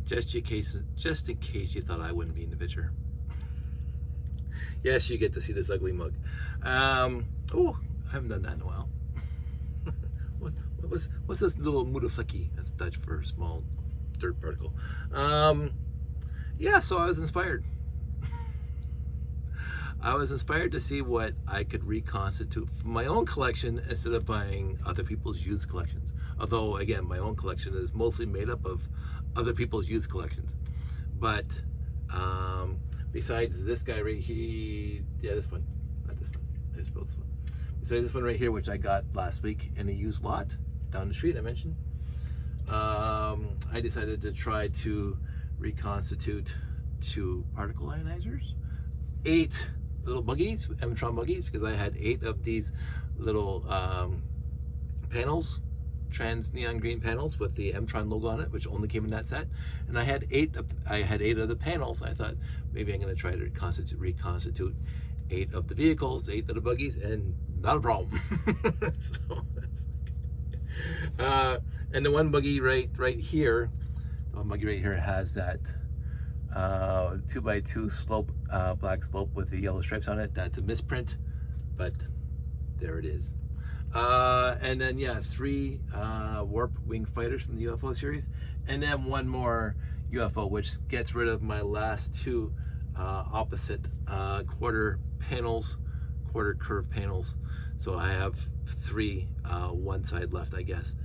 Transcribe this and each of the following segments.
just in case you thought I wouldn't be in the picture. Yes, you get to see this ugly mug. Oh, I haven't done that in a while. What's this little mudafleckie? That's Dutch for small dirt particle. Yeah, so I was inspired. I was inspired to see what I could reconstitute from my own collection instead of buying other people's used collections. Although, again, my own collection is mostly made up of other people's used collections. But besides this guy right here, yeah, this one, not this one, I just built this one. Besides this one right here, which I got last week in a used lot down the street, I mentioned, I decided to try to reconstitute 2 particle ionizers, 8 little buggies, M-tron buggies, because I had 8 of these little panels, trans neon green panels with the M-tron logo on it, which only came in that set. And I had 8 of the panels. I thought maybe I'm going to try to reconstitute 8 of the vehicles, 8 of the buggies, and not a problem. And the one buggy right here, the one buggy right here has that 2x2 slope, black slope with the yellow stripes on it. That's a misprint, but there it is. And then, yeah, 3 warp wing fighters from the UFO series, and then 1 more UFO, which gets rid of my last 2 opposite quarter curve panels. So I have 3 one side left, I guess.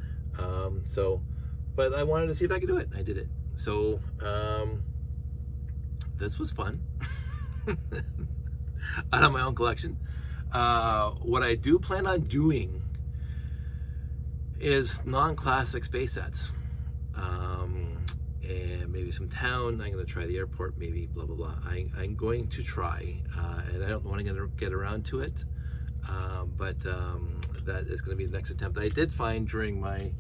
But I wanted to see if I could do it. I did it. So this was fun. Out of my own collection. What I do plan on doing is non-classic space sets, and maybe some town. I'm going to try the airport, maybe blah blah blah. I'm going to try, and I don't want to get around to it, but that is going to be the next attempt. I did find during my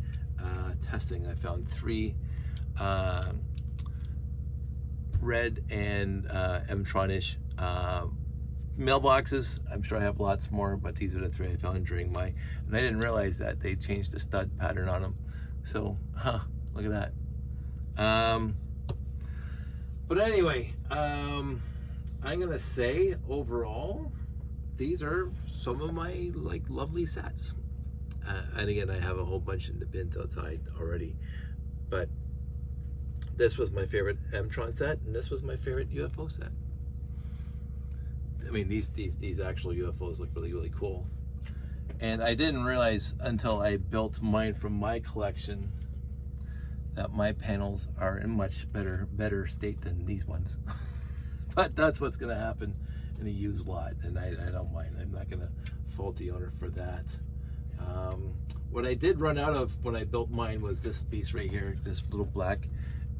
testing, I found 3 red and M-tron-ish mailboxes. I'm sure I have lots more, but these are the 3 I found during my, and I didn't realize that they changed the stud pattern on them. So, look at that. But anyway, I'm gonna say overall, these are some of my lovely sets. And again, I have a whole bunch in the bins outside already, but this was my favorite M-tron set, and this was my favorite UFO set. I mean, these actual UFOs look really, really cool. And I didn't realize until I built mine from my collection that my panels are in much better state than these ones. But that's what's going to happen in a used lot, and I don't mind. I'm not going to fault the owner for that. What I did run out of when I built mine was this piece right here, this little black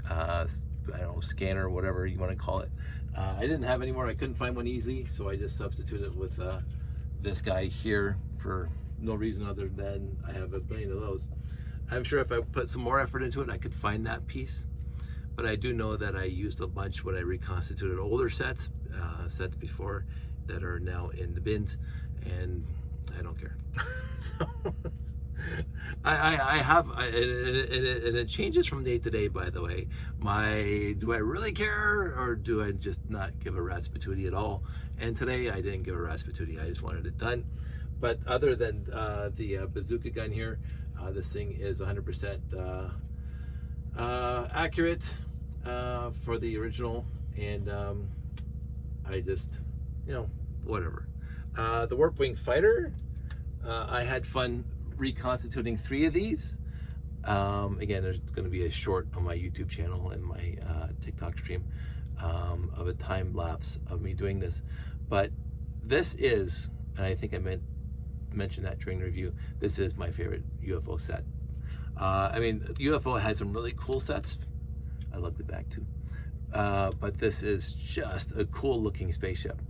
I don't know, scanner or whatever you want to call it. I didn't have any more. I couldn't find one easily, so I just substituted with this guy here for no reason other than I have a billion of those. I'm sure if I put some more effort into it, I could find that piece. But I do know that I used a bunch when I reconstituted older sets before that are now in the bins, and I don't care. So I have, and it changes from day to day, by the way. Do I really care, or do I just not give a rat's patootie at all? And today I didn't give a rat's patootie. I just wanted it done. But other than the bazooka gun here, this thing is 100% accurate for the original, and I just, whatever. The warp wing fighter, I had fun reconstituting 3 of these. Again, there's going to be a short on my YouTube channel and my TikTok stream of a time lapse of me doing this. But this is, and I think I mentioned that during the review, this is my favorite UFO set. I mean, UFO had some really cool sets. I love the back too. But this is just a cool looking spaceship.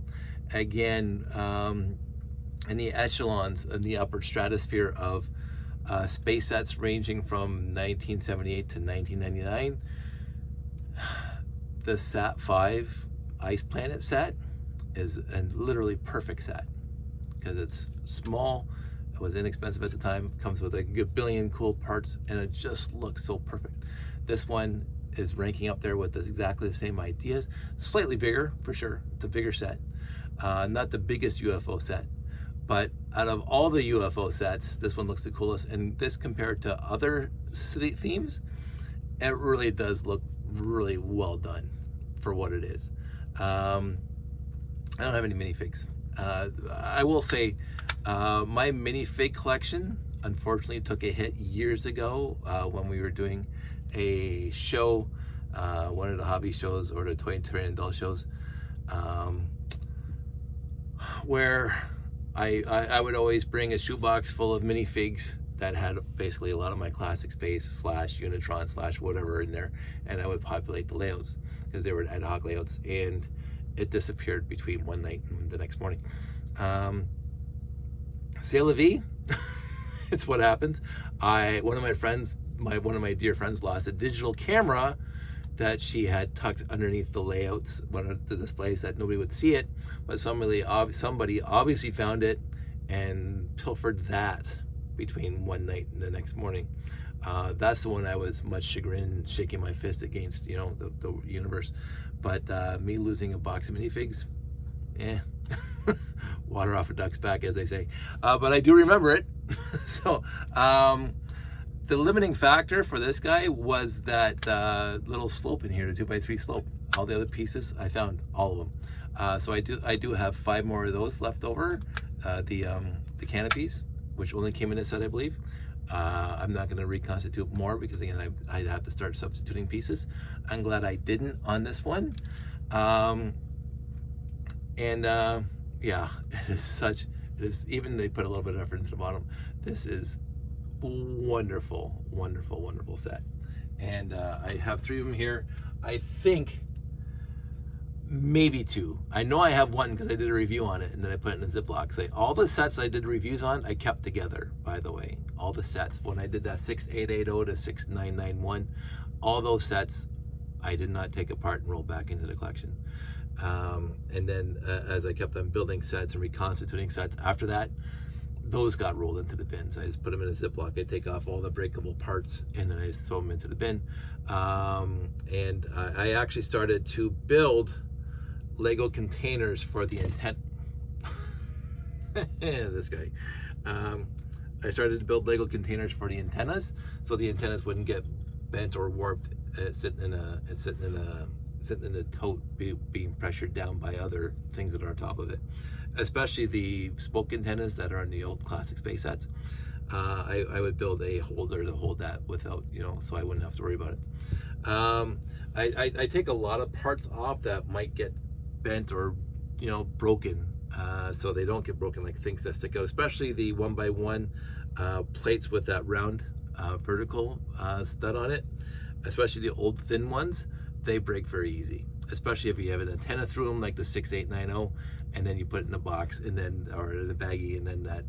Again, in the echelons in the upper stratosphere of space sets ranging from 1978 to 1999, the Sat 5 Ice Planet set is a literally perfect set because it's small, it was inexpensive at the time, comes with a billion cool parts, and it just looks so perfect. This one is ranking up there with exactly the same ideas. Slightly bigger, for sure. It's a bigger set. Not the biggest UFO set, but out of all the UFO sets, this one looks the coolest. And this, compared to other themes, it really does look really well done for what it is. I don't have any minifigs. I will say my minifig collection unfortunately took a hit years ago when we were doing a show, one of the hobby shows or the toy and adult shows, where I would always bring a shoebox full of minifigs that had basically a lot of my classic space / Unitron / whatever in there, and I would populate the layouts because they were ad hoc layouts, and it disappeared between one night and the next morning. C'est la vie. It's what happens. One of my dear friends lost a digital camera that she had tucked underneath the layouts, one of the displays, that nobody would see it, but somebody obviously found it and pilfered that between one night and the next morning. That's the one I was much chagrined, shaking my fist against, the universe. But me losing a box of minifigs, water off a duck's back, as they say. But I do remember it. So the limiting factor for this guy was that little slope in here, the 2x3 slope. All the other pieces, I found all of them. So I do have 5 more of those left over. The canopies, which only came in a set, I believe. I'm not going to reconstitute more because, again, I'd have to start substituting pieces. I'm glad I didn't on this one. Yeah, it is, even they put a little bit of effort into the bottom. This is wonderful, wonderful, wonderful set. And I have 3 of them here. I think maybe 2. I know I have 1 because I did a review on it, and then I put it in a Ziploc. All the sets I did reviews on, I kept together, by the way. All the sets. When I did that 6880 to 6991, all those sets I did not take apart and roll back into the collection. And then as I kept on building sets and reconstituting sets after that, those got rolled into the bins. I just put them in a Ziploc. I take off all the breakable parts and then I throw them into the bin. And I actually started to build Lego containers for the antenna. This guy. I started to build Lego containers for the antennas, so the antennas wouldn't get bent or warped. Sitting in a tote, being pressured down by other things that are on top of it. Especially the spoke antennas that are on the old classic space sets. I would build a holder to hold that without, so I wouldn't have to worry about it. I take a lot of parts off that might get bent or broken, so they don't get broken, like things that stick out, especially the 1x1 plates with that round vertical stud on it. Especially the old thin ones, they break very easy, especially if you have an antenna through them, like the 6890, and then you put it in a box and then, or in a baggie, and then that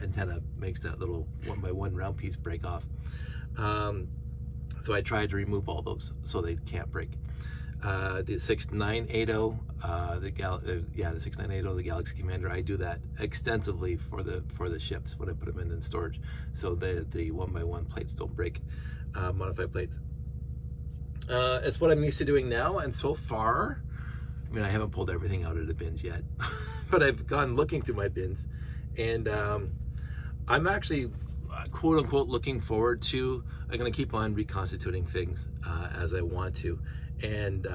antenna makes that little 1x1 round piece break off. So I tried to remove all those so they can't break. The 6980, the 6980, the Galaxy Commander, I do that extensively for the ships when I put them in storage, so the 1x1 plates don't break, modified plates. It's what I'm used to doing now, and so far, I mean, I haven't pulled everything out of the bins yet, but I've gone looking through my bins, and I'm actually quote unquote looking forward to, I'm going to keep on reconstituting things as I want to, and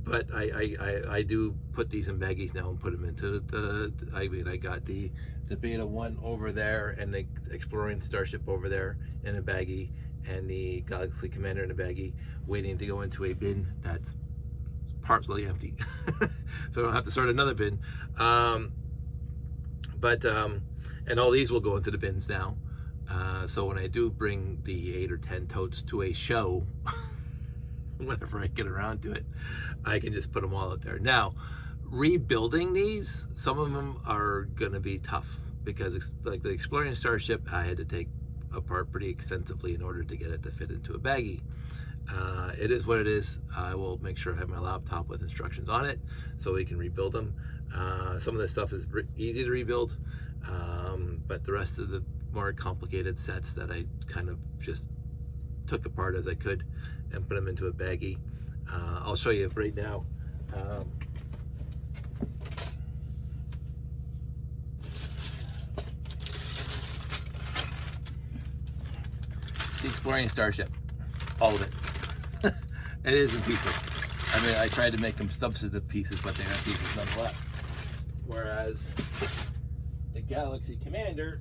but I do put these in baggies now and put them into I got the Beta 1 over there and the Exploring Starship over there in a baggie, and the Galaxy Commander in a baggie, waiting to go into a bin that's partially empty. So I don't have to start another bin. And all these will go into the bins now. So when I do bring the 8 or 10 totes to a show, whenever I get around to it, I can just put them all out there. Now, rebuilding these, some of them are gonna be tough, because it's like the Exploring Starship, I had to take apart pretty extensively in order to get it to fit into a baggie. It is what it is. I will make sure I have my laptop with instructions on it so we can rebuild them. Some of this stuff is easy to rebuild, but the rest of the more complicated sets that I kind of just took apart as I could and put them into a baggie. I'll show you right now. The Exploring Starship, all of it. It is in pieces. I mean, I tried to make them substantive pieces, but they are pieces nonetheless. Whereas the Galaxy Commander,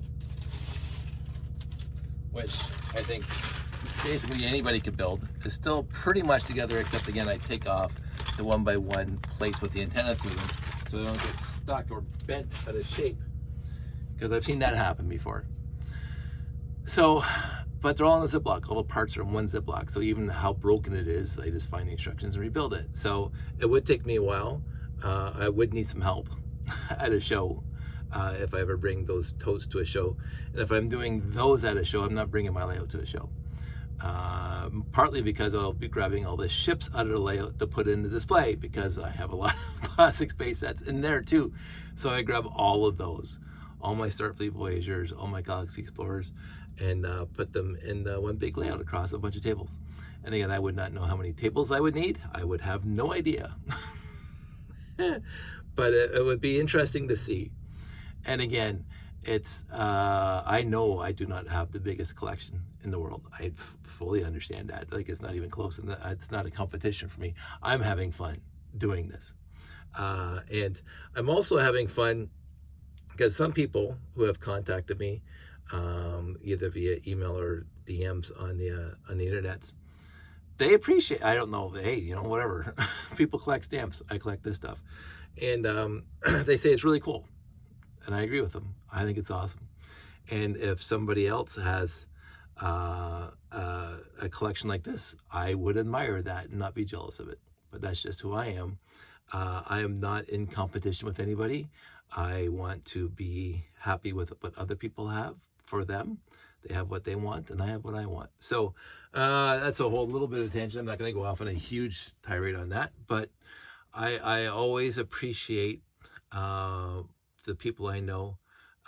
which I think basically anybody could build, is still pretty much together, except again, I take off the 1x1 plates with the antenna through them so they don't get stuck or bent out of shape, because I've seen that happen before. So, but they're all in a Ziploc. All the parts are in one Ziploc. So even how broken it is, I just find the instructions and rebuild it. So it would take me a while. I would need some help at a show if I ever bring those totes to a show. And if I'm doing those at a show, I'm not bringing my layout to a show. Partly because I'll be grabbing all the ships out of the layout to put in the display, because I have a lot of classic space sets in there too. So I grab all of those, all my Starfleet Voyagers, all my Galaxy Explorers, and put them in one big layout across a bunch of tables. And again, I would not know how many tables I would need. I would have no idea. But it would be interesting to see. And again, it's I know I do not have the biggest collection in the world. I fully understand that. Like, it's not even close, and it's not a competition for me. I'm having fun doing this. And I'm also having fun because some people who have contacted me, either via email or DMs on the internets, they appreciate, I don't know, hey, you know, whatever. People collect stamps. I collect this stuff. And they say it's really cool. And I agree with them. I think it's awesome. And if somebody else has a collection like this, I would admire that and not be jealous of it. But that's just who I am. I am not in competition with anybody. I want to be happy with what other people have for them. They have what they want, and I have what I want. So that's a whole little bit of tangent. I'm not going to go off on a huge tirade on that, but I always appreciate the people I know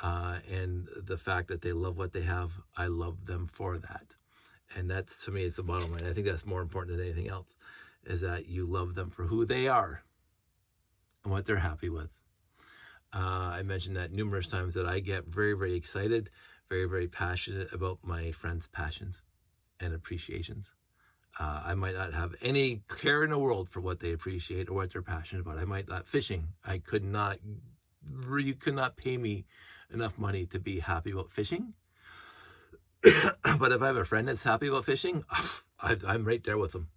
and the fact that they love what they have. I love them for that. And that's, to me, it's the bottom line. I think that's more important than anything else, is that you love them for who they are and what they're happy with. I mentioned that numerous times, that I get very, very excited, very, very passionate about my friends' passions and appreciations. I might not have any care in the world for what they appreciate or what they're passionate about. I might not, fishing, you could not pay me enough money to be happy about fishing. But if I have a friend that's happy about fishing, I'm right there with them.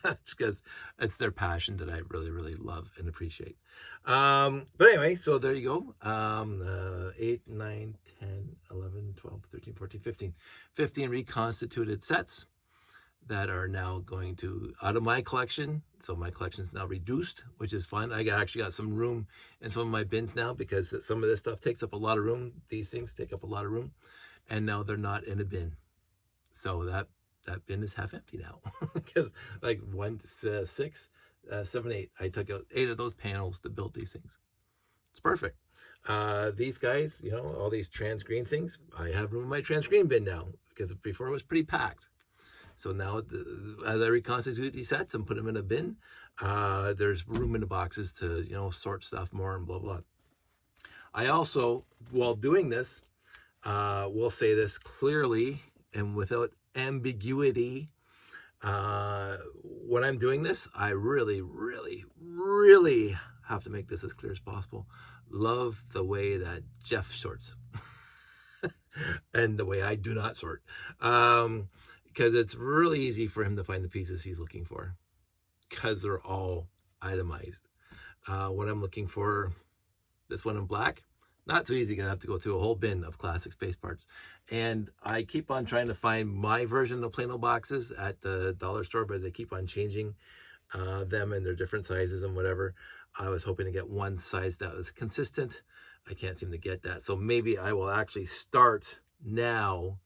It's because it's their passion that I really, really love and appreciate. But anyway, so there you go. 8, 9, 10, 11, 12, 13, 14, 15. 15 reconstituted sets that are now going to out of my collection. So my collection is now reduced, which is fun. I actually got some room in some of my bins now, because some of this stuff takes up a lot of room. These things take up a lot of room, and now they're not in a bin. So that bin is half empty now, because like 1, 6, 7, 8. I took out 8 of those panels to build these things. It's perfect. These guys, you know, all these trans green things, I have room in my trans green bin now, because before it was pretty packed. So now, as I reconstitute these sets and put them in a bin, there's room in the boxes to, you know, sort stuff more and blah, blah. I also, while doing this, will say this clearly and without ambiguity. When I'm doing this, I really, really, really have to make this as clear as possible. Love the way that Jeff sorts and the way I do not sort. Because it's really easy for him to find the pieces he's looking for, because they're all itemized. When I'm looking for this one in black, not so easy. Gonna have to go through a whole bin of classic space parts. And I keep on trying to find my version of Plano boxes at the dollar store, but they keep on changing them, and they're different sizes and whatever. I was hoping to get one size that was consistent. I can't seem to get that. So maybe I will actually start now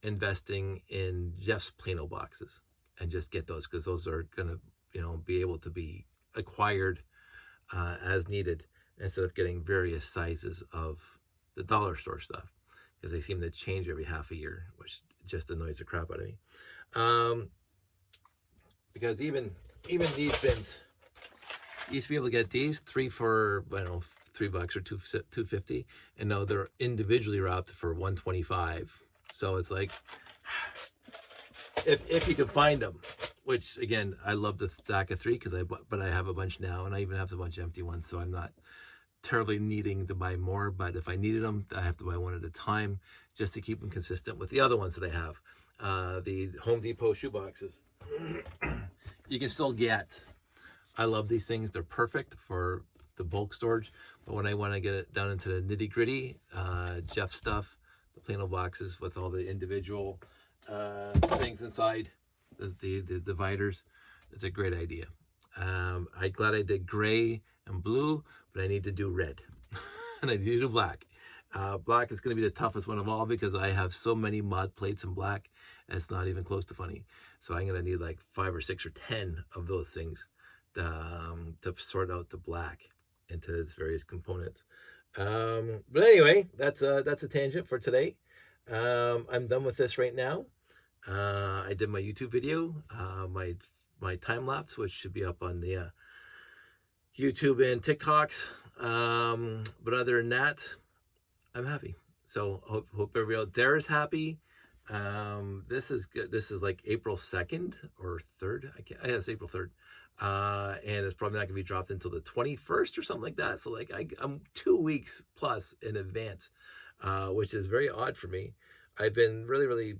investing in Jeff's Plano boxes and just get those, because those are going to, you know, be able to be acquired as needed, instead of getting various sizes of the dollar store stuff, because they seem to change every half a year, which just annoys the crap out of me. Because even these bins, you used to be able to get these 3 for, I don't know, $3 or $2.50, and now they're individually wrapped for $1.25. So it's like, if you can find them, which again, I love the stack of 3 but I have a bunch now, and I even have a bunch of empty ones, so I'm not terribly needing to buy more. But if I needed them, I have to buy one at a time just to keep them consistent with the other ones that I have. The Home Depot shoe boxes. You can still get. I love these things. They're perfect for the bulk storage. But when I want to get it down into the nitty gritty, Jeff stuff, the plain old boxes with all the individual things inside, the dividers, it's a great idea. I'm glad I did gray and blue, but I need to do red. And I need to do black. Black is going to be the toughest one of all because I have so many mod plates in black, and it's not even close to funny. So I'm going to need like 5 or 6 or 10 of those things to sort out the black into its various components. But anyway, that's a tangent for today. I'm done with this right now. I did my YouTube video, my time lapse, which should be up on the YouTube and TikToks. But other than that, I'm happy. So hope everybody out there is happy. This is good. This is like April 2nd or 3rd. I guess April 3rd. And it's probably not gonna be dropped until the 21st or something like that. So like I'm 2 weeks plus in advance, which is very odd for me. I've been really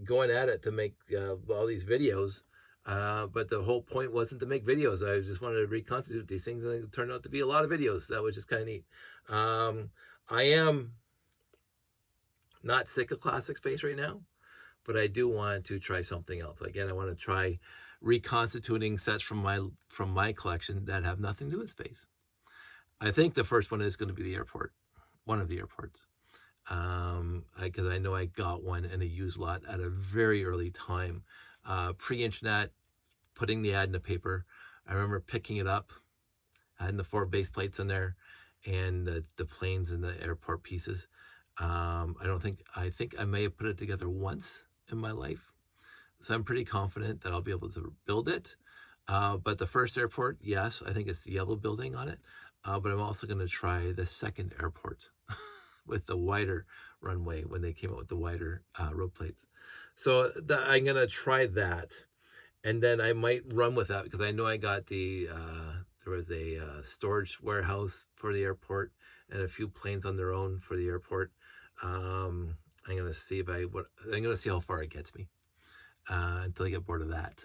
going at it to make all these videos, but the whole point wasn't to make videos. I just wanted to reconstitute these things, and it turned out to be a lot of videos. That was just kind of neat. I am not sick of classic space right now, but I do want to try something else. Again, I want to try reconstituting sets from my collection that have nothing to do with space. I think the first one is going to be the airport, one of the airports. Because I know I got one in a used lot at a very early time, pre-internet, putting the ad in the paper. I remember picking it up, having the 4 base plates in there, and the planes and the airport pieces. I think I may have put it together once in my life, so I'm pretty confident that I'll be able to build it. But the first airport, yes, I think it's the yellow building on it. But I'm also going to try the second airport with the wider runway when they came out with the wider road plates. So I'm going to try that. And then I might run with that because I know I got there was a storage warehouse for the airport and a few planes on their own for the airport. I'm going to see I'm going to see how far it gets me until I get bored of that.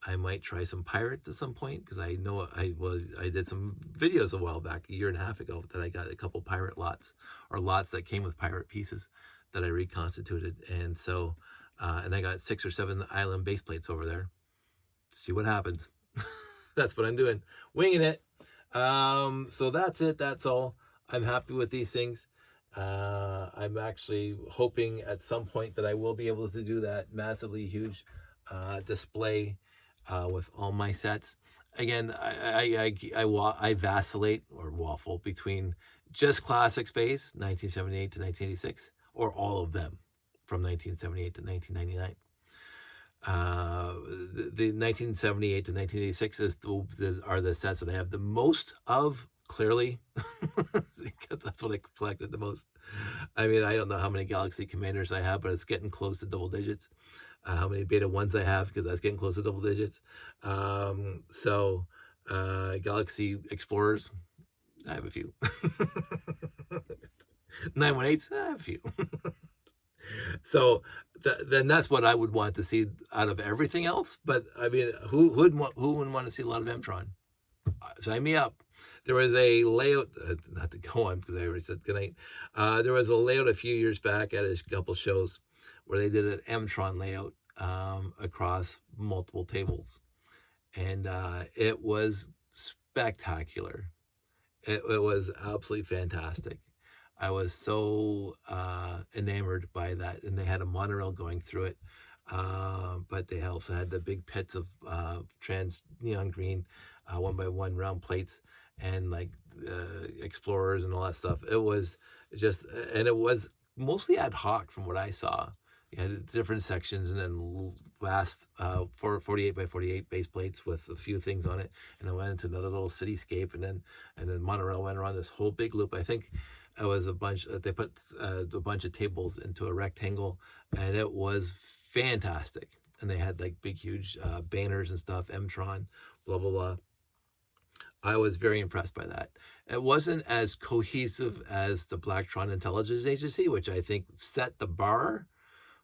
I might try some pirates at some point because I know I did some videos a while back, a year and a half ago, that I got a couple pirate lots, or lots that came with pirate pieces that I reconstituted. And so, and I got 6 or 7 island base plates over there. See what happens. That's what I'm doing, winging it. So that's it. That's all. I'm happy with these things. I'm actually hoping at some point that I will be able to do that massively huge display with all my sets. Again, I vacillate or waffle between just classic space 1978 to 1986, or all of them from 1978 to 1999. The 1978 to 1986 are the sets that I have the most of, clearly, because that's what I collected the most. I mean, I don't know how many Galaxy Commanders I have, but it's getting close to double digits. How many Beta 1s I have, because that's getting close to double digits. Galaxy Explorers, I have a few. 918s, I have a few. So then that's what I would want to see out of everything else. But I mean, who wouldn't want to see a lot of Mtron? Sign me up. There was a layout, not to go on because I already said goodnight. There was a layout a few years back at a couple shows where they did an Mtron layout across multiple tables, and it was spectacular. It was absolutely fantastic. I was so enamored by that, and they had a monorail going through it, but they also had the big pits of trans neon green 1x1 round plates, and like explorers and all that stuff. It was just, and it was mostly ad hoc from what I saw. You had different sections, and then vast 48 by 48 base plates with a few things on it, and I went into another little cityscape, and then monorail went around this whole big loop. I think it was a bunch. They put a bunch of tables into a rectangle, and it was fantastic. And they had like big, huge banners and stuff, Mtron, blah blah blah. I was very impressed by that. It wasn't as cohesive as the Blacktron Intelligence Agency, which I think set the bar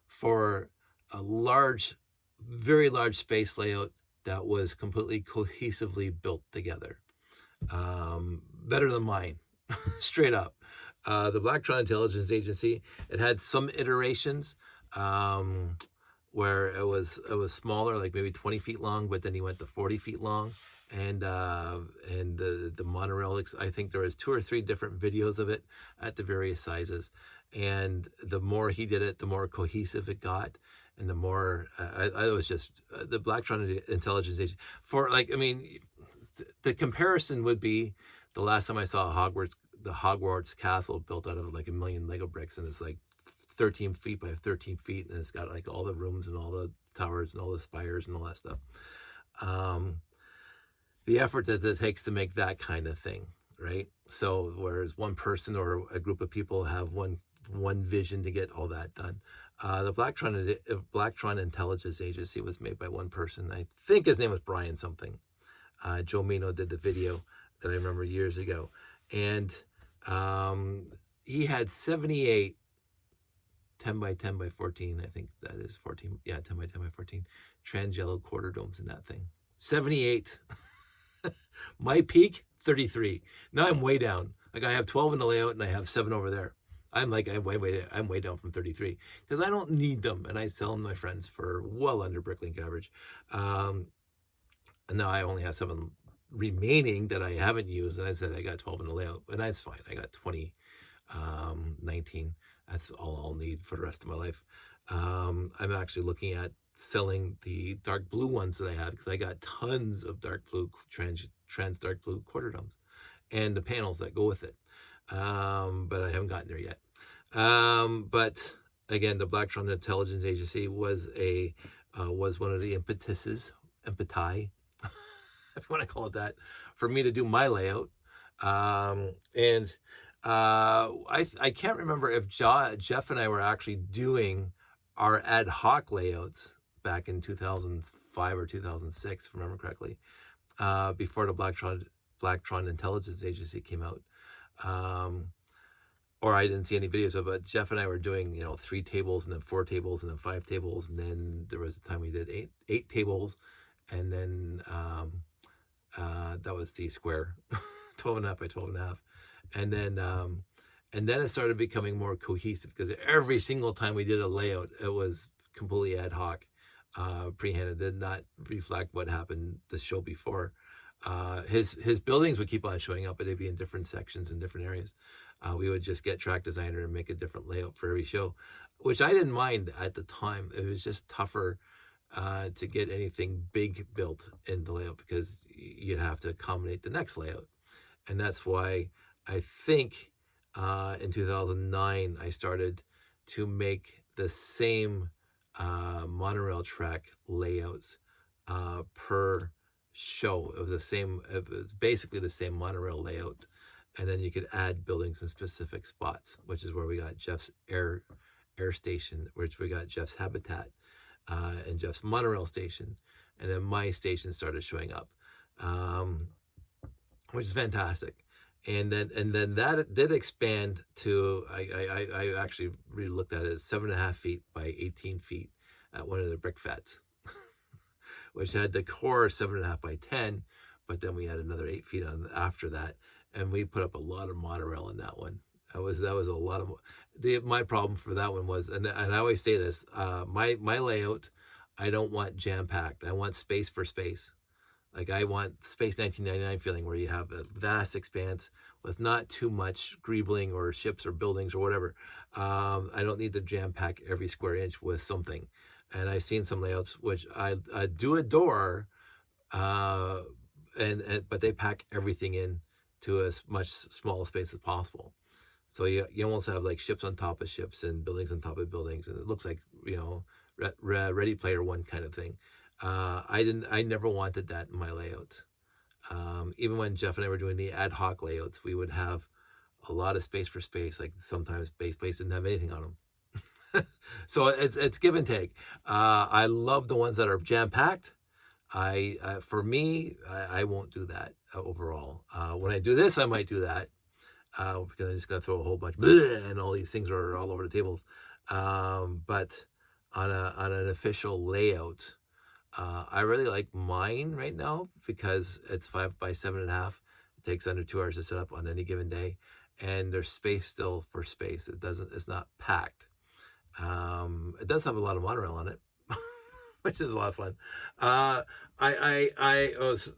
for a large, very large space layout that was completely cohesively built together. Better than mine, straight up. The Blacktron Intelligence Agency, it had some iterations where it was smaller, like maybe 20 feet long, but then he went to 40 feet long. And the monorail, I think there was 2 or 3 different videos of it at the various sizes. And the more he did it, the more cohesive it got, and the more I was just the Blacktron Intelligence Agency. For like, I mean, the comparison would be the last time I saw the Hogwarts castle built out of like 1 million Lego bricks, and it's like 13 feet by 13 feet, and it's got like all the rooms and all the towers and all the spires and all that stuff. The effort that it takes to make that kind of thing, right? So whereas one person or a group of people have one vision to get all that done. The Blacktron Intelligence Agency was made by one person. I think his name was Brian something. Joe Mino did the video that I remember years ago. And he had 78 10 by 10 by 14, I think that is 14. Yeah, 10 by 10 by 14 trans-yellow quarter domes in that thing. 78. My peak, 33. Now I'm way down. Like I have 12 in the layout and I have 7 over there. I'm way down from 33 because I don't need them, and I sell them to my friends for well under Bricklink average. And now I only have 7 remaining that I haven't used, and I said I got 12 in the layout, and that's fine. I got 20, 19. That's all I'll need for the rest of my life. I'm actually looking at selling the dark blue ones that I have because I got tons of dark blue trans dark blue quarter domes and the panels that go with it. But I haven't gotten there yet. But again, the Blacktron Intelligence Agency was one of the impeti, if you want to call it that, for me to do my layout. I can't remember if Jeff and I were actually doing our ad hoc layouts back in 2005 or 2006, if I remember correctly, before the Blacktron Intelligence Agency came out. Or I didn't see any videos of it, but Jeff and I were doing, 3 tables and then 4 tables and then 5 tables. And then there was a time we did eight tables. And then that was the square, 12 and a half by 12 and a half. And then it started becoming more cohesive because every single time we did a layout, it was completely ad hoc, pre-handed, did not reflect what happened the show before. His buildings would keep on showing up, but they'd be in different sections in different areas. We would just get track designer and make a different layout for every show, which I didn't mind at the time. It was just tougher to get anything big built in the layout because you'd have to accommodate the next layout. And that's why I think in 2009, I started to make the same monorail track layouts per show. It was basically the same monorail layout, and then you could add buildings in specific spots, which is where we got Jeff's air station, which we got Jeff's habitat, and Jeff's monorail station, and then my station started showing up, which is fantastic. And then that did expand to I actually really looked at it as 7.5 feet by 18 feet at one of the brick fats, which had the core 7.5 by 10, but then we had another 8 feet on after that, and we put up a lot of monorail in that one. That was a lot of my problem for that one was, and I always say this, my layout, I don't want jam packed. I want space for space. Like I want Space 1999 feeling where you have a vast expanse with not too much greebling or ships or buildings or whatever. I don't need to jam pack every square inch with something. And I've seen some layouts which I do adore, but they pack everything in to as much small space as possible. So you almost have like ships on top of ships and buildings on top of buildings, and it looks like, you know, Ready Player One kind of thing. I never wanted that in my layout. Even when Jeff and I were doing the ad hoc layouts, we would have a lot of space for space. Like sometimes base plates didn't have anything on them. So it's give and take. I love the ones that are jam packed. For me, I won't do that overall. When I do this, I might do that because I'm just gonna throw a whole bunch and all these things are all over the tables. But on an official layout, I really like mine right now because it's 5 by 7.5. It takes under 2 hours to set up on any given day, and there's space still for space. It's not packed. It does have a lot of monorail on it, which is a lot of fun.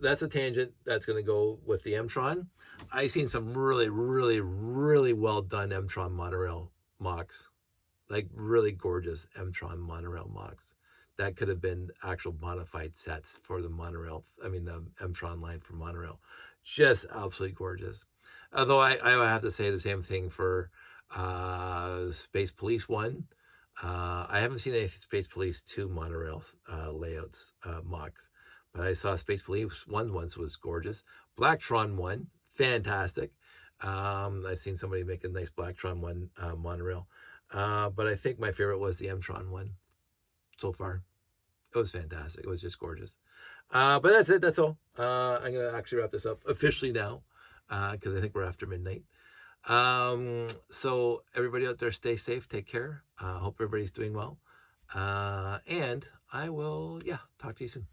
That's a tangent that's going to go with the Mtron. I seen some really, really, really well done Mtron monorail mocks, like really gorgeous Mtron monorail mocks. That could have been actual modified sets for the monorail. I mean, the Mtron line for monorail. Just absolutely gorgeous. Although I have to say the same thing for Space Police 1. I haven't seen any Space Police 2 monorail layouts, mocks. But I saw Space Police 1 once, was gorgeous. Blacktron 1, fantastic. I've seen somebody make a nice Blacktron 1 monorail. But I think my favorite was the Mtron 1 so far. It was fantastic. It was just gorgeous. But that's it. That's all. I'm going to actually wrap this up officially now because I think we're after midnight. So everybody out there, stay safe. Take care. Hope everybody's doing well. And I will, talk to you soon.